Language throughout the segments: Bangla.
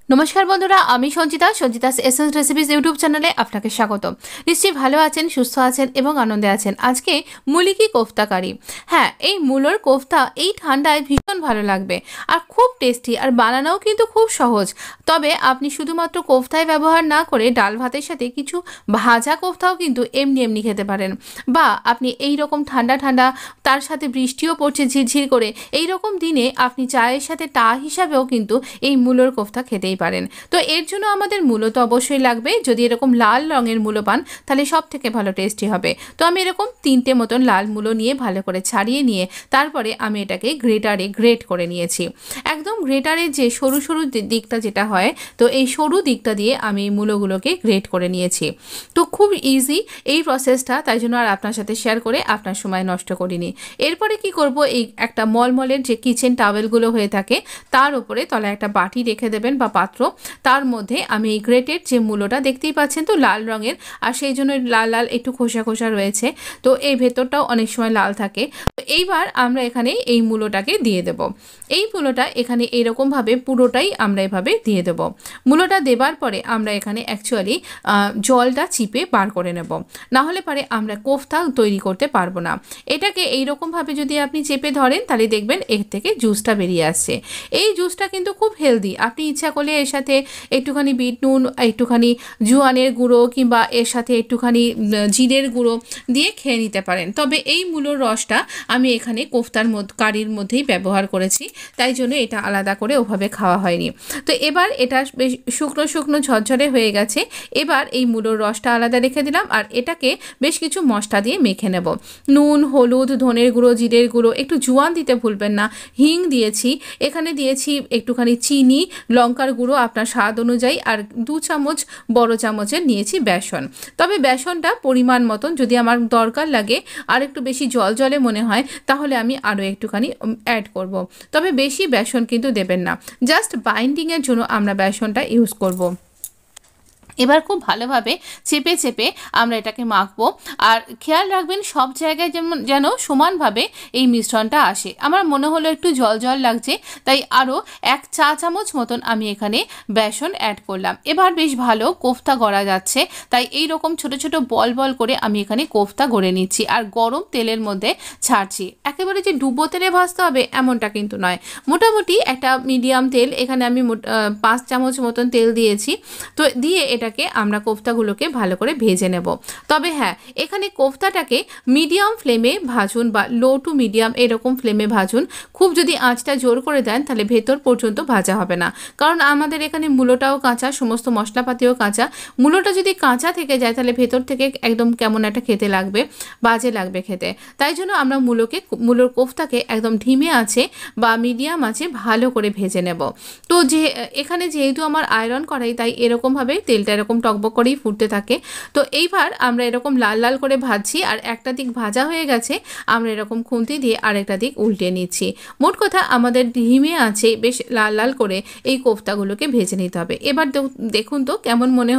নমস্কার বন্ধুরা, আমি সঞ্চিতাস এসেন্স রেসিপিস ইউটিউব চ্যানেলে আপনাকে স্বাগত। নিশ্চয়ই ভালো আছেন, সুস্থ আছেন এবং আনন্দে আছেন। আজকে মুলি কি কোফতা কারি। হ্যাঁ, এই মূলোর কোফতা এই ঠান্ডায় ভীষণ ভালো লাগবে আর খুব টেস্টি, আর বানানোও কিন্তু খুব সহজ। তবে আপনি শুধুমাত্র কোফতায় ব্যবহার না করে ডাল ভাতের সাথে কিছু ভাজা কোফতাও কিন্তু এমনি এমনি খেতে পারেন, বা আপনি এই রকম ঠান্ডা ঠান্ডা তার সাথে বৃষ্টিও পড়ছে ঝিরঝির করে, এই রকম দিনে আপনি চায়ের সাথে টা হিসাবেও কিন্তু এই মূলোর কোফতা খেতেই পারেন। তো এর জন্য আমাদের মূলো তো অবশ্যই লাগবে। যদি এরকম লাল রঙের মূলো পান তাহলে সব থেকে ভালো টেস্টি হবে। তো আমি এরকম 3টে মতন লাল মূলো নিয়ে ভালো করে ছাড়িয়ে নিয়ে তারপরে আমি এটাকে গ্রেটারে গ্রেট করে নিয়েছি। একদম গ্রেটারের যে সরু সরু দিকটা যেটা হয়, তো এই সরু দিকটা দিয়ে আমি এই মূলোগুলোকে গ্রেট করে নিয়েছি। তো খুব ইজি এই প্রসেসটা, তাই জন্য আর আপনার সাথে শেয়ার করে আপনার সময় নষ্ট করিনি। এরপরে কি করব, এই একটা মলমলের যে কিচেন টাওয়েলগুলো হয়ে থাকে তার উপরে তলায় একটা বাটি রেখে দেবেন বা পাত্র। তার মধ্যে আমি এই গ্রেটেড যে মূলোটা দেখতেই পাচ্ছেন তো লাল রঙের, আর সেই জন্য লাল লাল একটু খোসা খোসা রয়েছে, তো এই ভেতরটাও অনেক সময় লাল থাকে। তো এইবার আমরা এখানে এই মূলোটাকে দিয়ে দেব। এই মূলোটা এখানে এইরকমভাবে পুরোটাই আমরা এভাবে দিয়ে দেব। মূলোটা দেবার পরে আমরা এখানে অ্যাকচুয়ালি জলটা চিপে বার করে নেব, না হলে পরে আমরা কোফতা তৈরি করতে পারবো না। এটাকে এইরকমভাবে যদি আপনি চেপে ধরেন তাহলে দেখবেন এর থেকে জুসটা বেরিয়ে আসছে। এই জুসটা কিন্তু খুব হেলদি। আপনি ইচ্ছা করলে এর সাথে একটুখানি বিট নুন, একটুখানি জোয়ানের গুঁড়ো কিংবা এর সাথে একটুখানি জিরের গুঁড়ো দিয়ে খেয়ে নিতে পারেন। তবে এই মূলোর রসটা আমি এখানে কোফতার কারির মধ্যেই ব্যবহার করেছি, তাই জন্য এটা আলাদা করে ওভাবে খাওয়া হয়নি। তো এবার এটা বেশ শুকনো শুকনো ঝরঝরে হয়ে গেছে। এবার এই মূলোর রসটা আলাদা রেখে দিলাম, আর এটাকে বেশ কিছু মশলা দিয়ে মেখে নেব। নুন, হলুদ, ধনের গুঁড়ো, জিরের গুঁড়ো, একটু জোয়ান দিতে ভুলবেন না, হিং দিয়েছি, এখানে দিয়েছি একটুখানি চিনি, লঙ্কার গুঁড়ো আপনার স্বাদ অনুযায়ী, আর 2 চামচ বড় চামচের নিয়েছি বেসন। তবে বেসনটা পরিমাণ মতন, যদি আমার দরকার লাগে আর একটু বেশি জল জলে মনে হয় তাহলে আমি আরও একটুখানি অ্যাড করব। তবে বেশি বেসন কিন্তু দেবেন না, জাস্ট বাইন্ডিংয়ের জন্য আমরা বেসনটা ইউজ করব। এবার খুব ভালোভাবে চেপে চেপে আমরা এটাকে মাখবো, আর খেয়াল রাখবেন সব জায়গায় যেন সমানভাবে এই মিশ্রণটা আসে। আমার মনে হলো একটু জল জল লাগছে, তাই আরও 1 চা চামচ মতন আমি এখানে বেসন অ্যাড করলাম। এবার বেশ ভালো কোফতা গড়া যাচ্ছে, তাই এই রকম ছোট ছোট বল বল করে আমি এখানে কোফতা গড়ে নিচ্ছি আর গরম তেলের মধ্যে ছাড়ছি। একেবারে যে ডুবো তেলে ভাজতে হবে এমনটা কিন্তু নয়, মোটামুটি একটা মিডিয়াম তেল, এখানে আমি 5 চামচ মতন তেল দিয়েছি। তো দিয়ে এটাকে আমরা কোফতাগুলোকে ভালো করে ভেজে নেব। তবে হ্যাঁ, এখানে কোফতাটাকে মিডিয়াম ফ্লেমে ভাজুন বা লো টু মিডিয়াম এরকম ফ্লেমে ভাজুন। খুব যদি আঁচটা জোর করে দেন তাহলে ভেতর পর্যন্ত ভাজা হবে না, কারণ আমাদের এখানে মূলোটাও কাঁচা, সমস্ত মশলাপাতিও কাঁচা। মূলোটা যদি কাঁচা থেকে যায় তাহলে ভেতর থেকে একদম কেমন একটা খেতে লাগবে, বাজে লাগবে খেতে। তাই জন্য আমরা মূলোর কোফতাকে একদম ধিমে আছে বা মিডিয়াম আছে ভালো করে ভেজে নেব। তো এখানে যেহেতু আমার আয়রন করাই, তাই এরকমভাবে তেলটা এরকম টকবক করেই ফুটতে থাকে। তো এইবার আমরা এরকম লাল লাল করে ভাজছি, আর একটা দিক ভাজা হয়ে গেছে আমরা এরকম খুন্তি দিয়ে আরেকটা দিক উল্টে নিচ্ছি। মোট কথা আমাদের ধিমে আছে বেশ লাল লাল করে এই কোফতাগুলোকে ভেজে নিতে হবে। এবার দেখুন তো কেমন মনে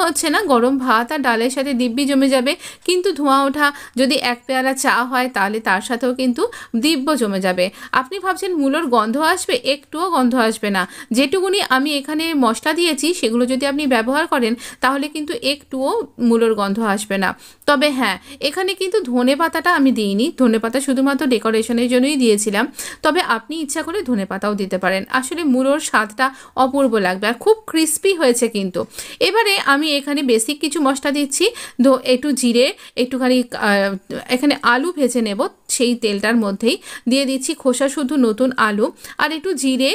হচ্ছে না গরম ভাত আর ডালের সাথে দিব্যি জমে যাবে। কিন্তু ধোঁয়া ওঠা যদি 1 পেয়ালা চা হয় তাহলে তার সাথেও কিন্তু দিব্য জমে যাবে। আপনি ভাবছেন মূলোর গন্ধ আসবে? একটুও গন্ধ আসবে না। যেটুকুনি আমি এখানে মশলা দিয়েছি সেগুলো যদি আপনি ব্যবহার করেন তাহলে কিন্তু একটুও মূলোর গন্ধ আসবে না। তবে হ্যাঁ, এখানে কিন্তু ধনেপাতাটা আমি দিইনি, ধনেপাতা শুধুমাত্র ডেকোরেশনের জন্যই দিয়েছিলাম। তবে আপনি ইচ্ছা করে ধনেপাতাও দিতে পারেন, আসলে মূলোর স্বাদটা অপূর্ব লাগবে আর খুব ক্রিস্পি হয়েছে কিন্তু। এবারে আমি এখানে বেসিক কিছু মশলা দিচ্ছি, একটু জিরে, একটুখানি এখানে আলু ভেজে নেব, সেই তেলটার মধ্যেই দিয়ে দিচ্ছি খোসা শুধু নতুন আলু, আর একটু জিরে,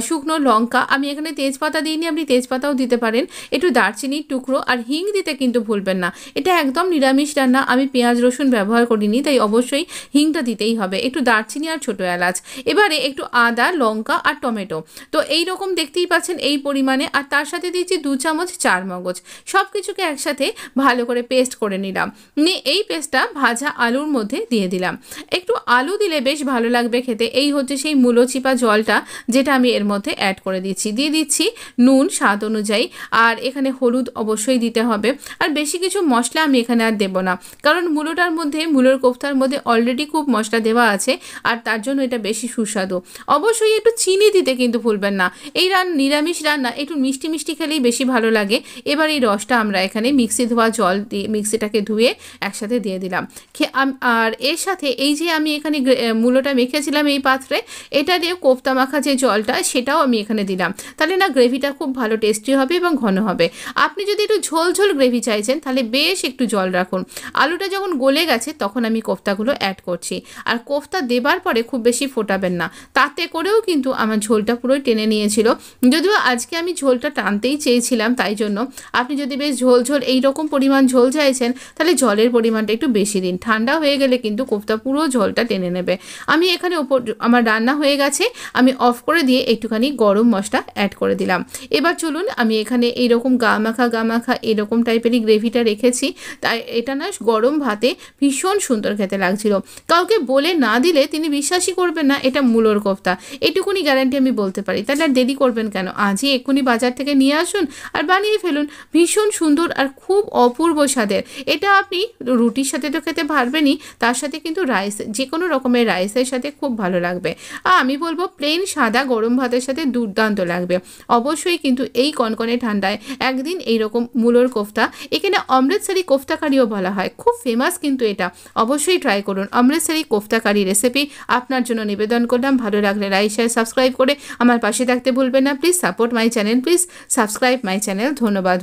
শুকনো লঙ্কা। আমি এখানে তেজপাতা দিইনি, আপনি তেজপাতাও দিতে পারেন, একটু দারচিনির টুকরো, আর হিং দিতে কিন্তু ভুলবেন না। এটা একদম নিরামিষ রান্না, আমি পেঁয়াজ রসুন ব্যবহার করিনি, তাই অবশ্যই হিংটা দিতেই হবে। একটু দারচিনি আর ছোটো এলাচ, এবারে একটু আদা, লঙ্কা আর টমেটো। তো এই রকম দেখতেই পাচ্ছেন এই পরিমাণে, আর তার সাথে দিচ্ছি 2 চামচ চারমগজ। সব কিছুকে একসাথে ভালো করে পেস্ট করে নিলাম, নিয়ে এই পেস্টটা ভাজা আলুর মধ্যে দিয়ে দিলাম। একটু আলু দিলে বেশ ভালো লাগবে খেতে। এই হচ্ছে সেই মূলো চিপা জলটা যেটা আমি এর মধ্যে অ্যাড করে দিচ্ছি। দিয়ে দিচ্ছি নুন স্বাদ অনুযায়ী, আর এখানে হলুদ অবশ্যই দিতে হবে। আর বেশি কিছু মশলা আমি এখানে আর দেবো না, কারণ মূলোটার মধ্যে, মূলোর কোফতার মধ্যে অলরেডি খুব মশলা দেওয়া আছে, আর তার জন্য এটা বেশি সুস্বাদু। অবশ্যই একটু চিনি দিতে কিন্তু ভুলবেন না। এই নিরামিষ রান্না একটু মিষ্টি মিষ্টি খেলেই বেশি ভালো লাগে। এবার এই রসটা আমরা এখানে মিক্সি ধোয়া জল দিয়ে, মিক্সিটাকে ধুয়ে একসাথে দিয়ে দিলাম। আর এর সাথে এই যে আমি এখানে মূলোটা মেখেছিলাম এই পাত্রে, এটা দিয়ে কোফতা মাখা যে জলটা সেটাও আমি এখানে দিলাম। তাহলে না গ্রেভিটা খুব ভালো টেস্টি হবে এবং ঘন হবে। আপনি যদি একটু ঝোল ঝোল গ্রেভি চাইছেন তাহলে বেশ একটু জল রাখুন। আলুটা যখন গলে গেছে তখন আমি কোফতাগুলো অ্যাড করছি। আর কোফতা দেবার পরে খুব বেশি ফোটাবেন না, তাতে করেও কিন্তু আমার ঝোলটা পুরোই টেনে নিয়েছিল। যদিও আজকে আমি ঝোলটা টানতেই চেয়েছিলাম, তাই জন্য আপনি যদি বেশ ঝোল ঝোল এইরকম পরিমাণ ঝোল চাইছেন তাহলে জলের পরিমাণটা একটু বেশি দিন। ঠান্ডা হয়ে গেলে কিন্তু কোফতা পুরো ঝোলটা টেনে নেবে। আমি এখানে আমার রান্না হয়ে গেছে, আমি অফ করে দিয়ে একটুখানি গরম মশলা অ্যাড করে দিলাম। এবার চলুন, আমি এখানে এইরকম গা মাখা এরকম টাইপেরই গ্রেভিটা রেখেছি। তাই এটা না গরম ভাতে ভীষণ সুন্দর খেতে লাগছিল। কাউকে বলে না দিলে তিনি বিশ্বাসই করবেন না এটা মূলোর কোফতা, এটুকুনি গ্যারান্টি আমি বলতে পারি। তাহলে আর দেরি করবেন কেন, আজই এক্ষুনি বাজার থেকে নিয়ে আসুন আর বানিয়ে ফেলুন। ভীষণ সুন্দর আর খুব অপূর্ব স্বাদের। এটা আপনি রুটির সাথে তো খেতে পারবেনই, তার সাথে কিন্তু রাইস, যে কোনো রকমের রাইসের সাথে খুব ভালো লাগবে। আর আমি বলবো প্লেন সাদা গরম ভাতের সাথে দুর্দান্ত লাগবে। অবশ্যই কিন্তু এই কনকনে ঠান্ডায় একদিন এইরকম মূলোর কোফতা, এখানে অমৃতসরি কোফতা কারিও বলা হয়, খুব ফেমাস কিন্তু এটা, অবশ্যই ট্রাই করুন। অমৃতসরি কোফতা কারি রেসিপি আপনার জন্য নিবেদন করলাম। ভালো লাগলে লাইক শেয়ার সাবস্ক্রাইব করে আমার পাশে থাকতে ভুলবেন না। Please support my channel, please subscribe my channel. ধন্যবাদ।